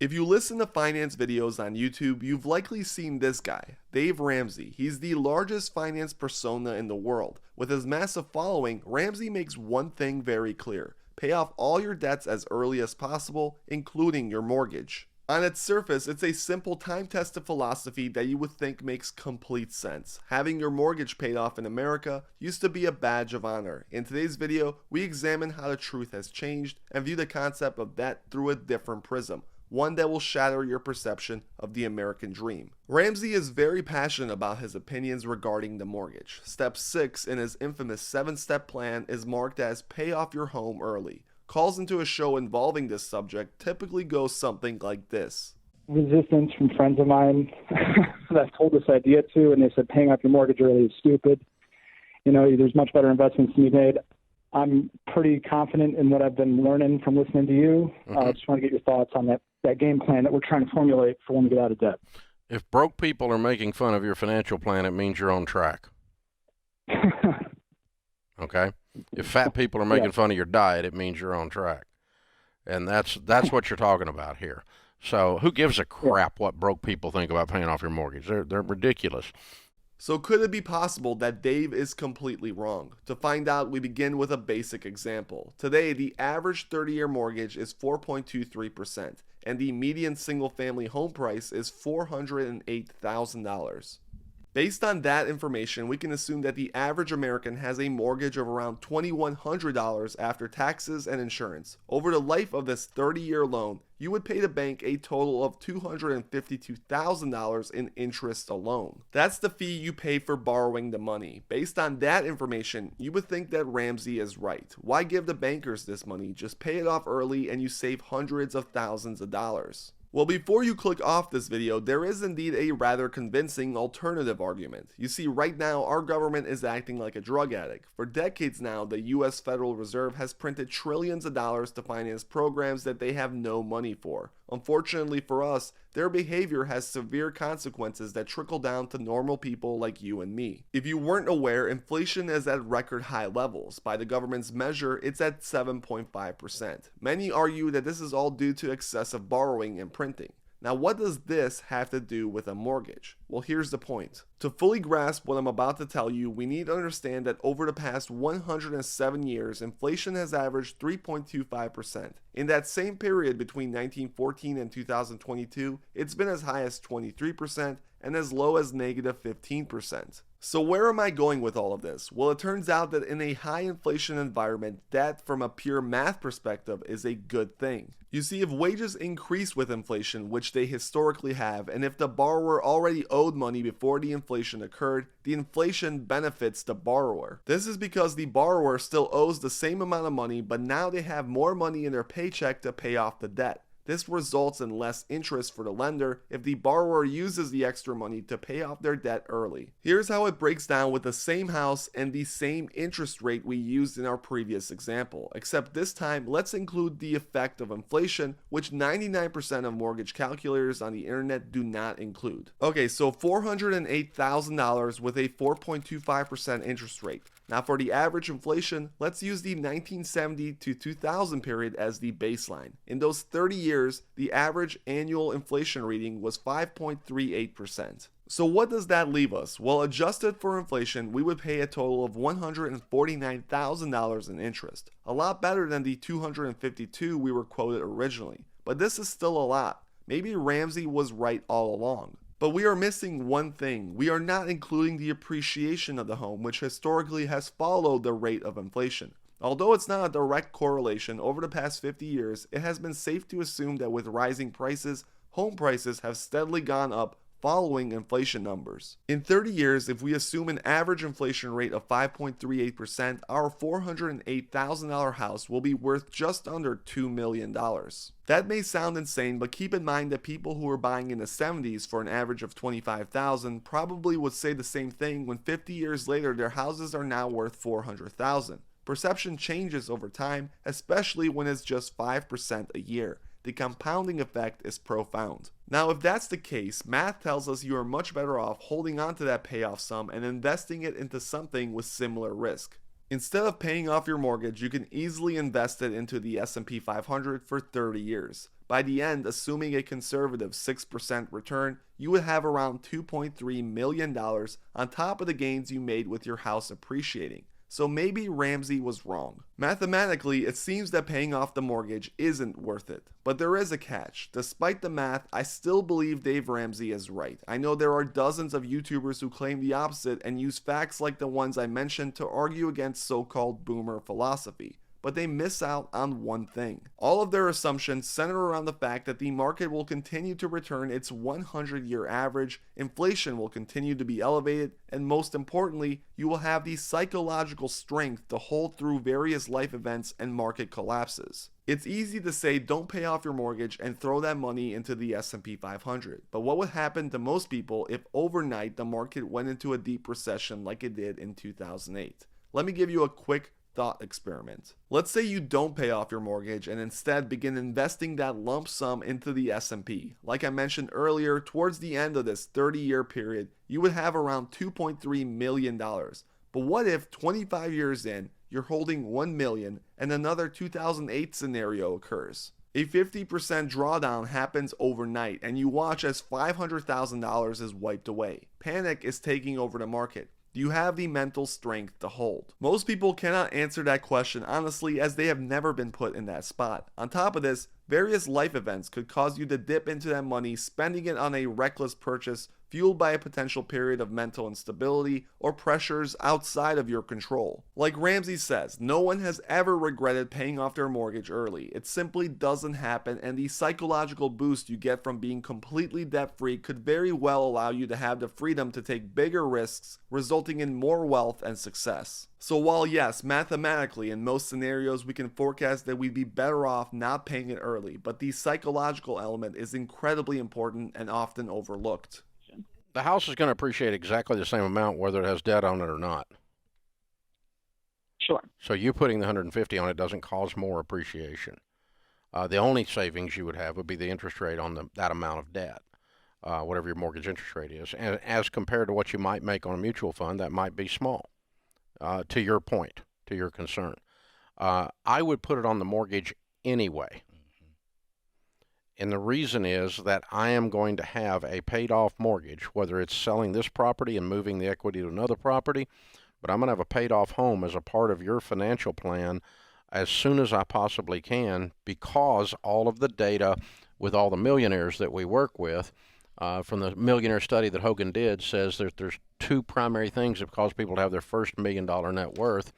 If you listen to finance videos on YouTube, you've likely seen this guy, Dave Ramsey. He's the largest finance persona in the world. With his massive following, Ramsey makes one thing very clear: pay off all your debts as early as possible, including your mortgage. On its surface, it's a simple time-tested philosophy that you would think makes complete sense. Having your mortgage paid off in America used to be a badge of honor. In today's video, we examine how the truth has changed and view the concept of debt through a different prism, one that will shatter your perception of the American dream. Ramsey is very passionate about his opinions regarding the mortgage. Step 6 in his infamous 7-step plan is marked as pay off your home early. Calls into a show involving this subject typically go something like this. Resistance from friends of mine that I've told this idea to, and they said paying off your mortgage early is stupid. You know, there's much better investments to be made. I'm pretty confident in what I've been learning from listening to you. I just want to get your thoughts on that game plan that we're trying to formulate for when we get out of debt. If broke people are making fun of your financial plan, it means you're on track. Okay? If fat people are making fun of your diet, it means you're on track. And that's what you're talking about here. So who gives a crap what broke people think about paying off your mortgage? They're ridiculous. So could it be possible that Dave is completely wrong? To find out, we begin with a basic example. Today, the average 30-year mortgage is 4.23%, and the median single-family home price is $408,000. Based on that information, we can assume that the average American has a mortgage of around $2,100 after taxes and insurance. Over the life of this 30-year loan, you would pay the bank a total of $252,000 in interest alone. That's the fee you pay for borrowing the money. Based on that information, you would think that Ramsey is right. Why give the bankers this money? Just pay it off early and you save hundreds of thousands of dollars. Well, before you click off this video, there is indeed a rather convincing alternative argument. You see, right now, our government is acting like a drug addict. For decades now, the US Federal Reserve has printed trillions of dollars to finance programs that they have no money for. Unfortunately for us, their behavior has severe consequences that trickle down to normal people like you and me. If you weren't aware, inflation is at record high levels. By the government's measure, it's at 7.5%. Many argue that this is all due to excessive borrowing and printing. Now, what does this have to do with a mortgage? Well, here's the point. To fully grasp what I'm about to tell you, we need to understand that over the past 107 years, inflation has averaged 3.25%. In that same period between 1914 and 2022, it's been as high as 23% and as low as negative 15%. So where am I going with all of this? Well, it turns out that in a high inflation environment, debt from a pure math perspective is a good thing. You see, if wages increase with inflation, which they historically have, and if the borrower already owed money before the inflation occurred, the inflation benefits the borrower. This is because the borrower still owes the same amount of money, but now they have more money in their paycheck to pay off the debt. This results in less interest for the lender if the borrower uses the extra money to pay off their debt early. Here's how it breaks down with the same house and the same interest rate we used in our previous example, except this time let's include the effect of inflation, which 99% of mortgage calculators on the internet do not include. Okay, so $408,000 with a 4.25% interest rate. Now for the average inflation, let's use the 1970 to 2000 period as the baseline. In those 30 years, the average annual inflation reading was 5.38%. So what does that leave us? Well, adjusted for inflation, we would pay a total of $149,000 in interest. A lot better than the $252,000 we were quoted originally. But this is still a lot. Maybe Ramsey was right all along. But we are missing one thing. We are not including the appreciation of the home, which historically has followed the rate of inflation. Although it's not a direct correlation, over the past 50 years, it has been safe to assume that with rising prices, home prices have steadily gone up following inflation numbers. In 30 years, if we assume an average inflation rate of 5.38%, our $408,000 house will be worth just under $2 million. That may sound insane, but keep in mind that people who were buying in the 70s for an average of $25,000 probably would say the same thing when 50 years later their houses are now worth $400,000. Perception changes over time, especially when it's just 5% a year. The compounding effect is profound. Now, if that's the case, math tells us you are much better off holding on to that payoff sum and investing it into something with similar risk. Instead of paying off your mortgage, you can easily invest it into the S&P 500 for 30 years. By the end, assuming a conservative 6% return, you would have around $2.3 million on top of the gains you made with your house appreciating. So maybe Ramsey was wrong. Mathematically, it seems that paying off the mortgage isn't worth it. But there is a catch. Despite the math, I still believe Dave Ramsey is right. I know there are dozens of YouTubers who claim the opposite and use facts like the ones I mentioned to argue against so-called boomer philosophy. But they miss out on one thing. All of their assumptions center around the fact that the market will continue to return its 100-year average, inflation will continue to be elevated, and most importantly, you will have the psychological strength to hold through various life events and market collapses. It's easy to say don't pay off your mortgage and throw that money into the S&P 500, but what would happen to most people if overnight the market went into a deep recession like it did in 2008? Let me give you a quick thought experiment. Let's say you don't pay off your mortgage and instead begin investing that lump sum into the S&P. Like I mentioned earlier, towards the end of this 30-year period, you would have around $2.3 million. But what if 25 years in, you're holding $1 million and another 2008 scenario occurs? A 50% drawdown happens overnight and you watch as $500,000 is wiped away. Panic is taking over the market. Do you have the mental strength to hold? Most people cannot answer that question honestly, as they have never been put in that spot. On top of this, various life events could cause you to dip into that money, spending it on a reckless purchase fueled by a potential period of mental instability or pressures outside of your control. Like Ramsey says, no one has ever regretted paying off their mortgage early. It simply doesn't happen, and the psychological boost you get from being completely debt-free could very well allow you to have the freedom to take bigger risks, resulting in more wealth and success. So while yes, mathematically in most scenarios we can forecast that we'd be better off not paying it early, but the psychological element is incredibly important and often overlooked. The house is going to appreciate exactly the same amount whether it has debt on it or not. Sure. So you putting the 150 on it doesn't cause more appreciation. The only savings you would have would be the interest rate on that amount of debt, whatever your mortgage interest rate is. And as compared to what you might make on a mutual fund, that might be small, to your point, to your concern. I would put it on the mortgage anyway. And the reason is that I am going to have a paid-off mortgage, whether it's selling this property and moving the equity to another property, but I'm going to have a paid-off home as a part of your financial plan as soon as I possibly can, because all of the data with all the millionaires that we work with, from the millionaire study that Hogan did, says that there's two primary things that cause people to have their first $1 million net worth,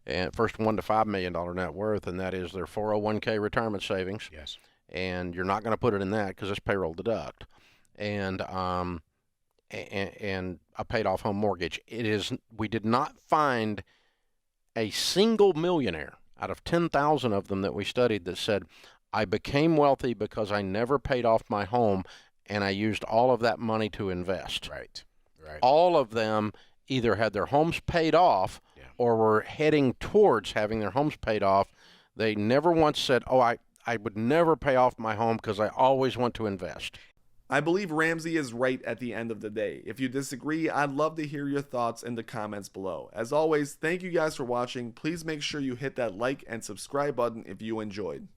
and first $1 to $5 million net worth, and that is their 401k retirement savings. Yes. And you're not going to put it in that because it's payroll deduct, and a paid off home mortgage. We did not find a single millionaire out of 10,000 of them that we studied that said, I became wealthy because I never paid off my home and I used all of that money to invest. Right. All of them either had their homes paid off or were heading towards having their homes paid off. They never once said, I would never pay off my home because I always want to invest. I believe Ramsey is right at the end of the day. If you disagree, I'd love to hear your thoughts in the comments below. As always, thank you guys for watching. Please make sure you hit that like and subscribe button if you enjoyed.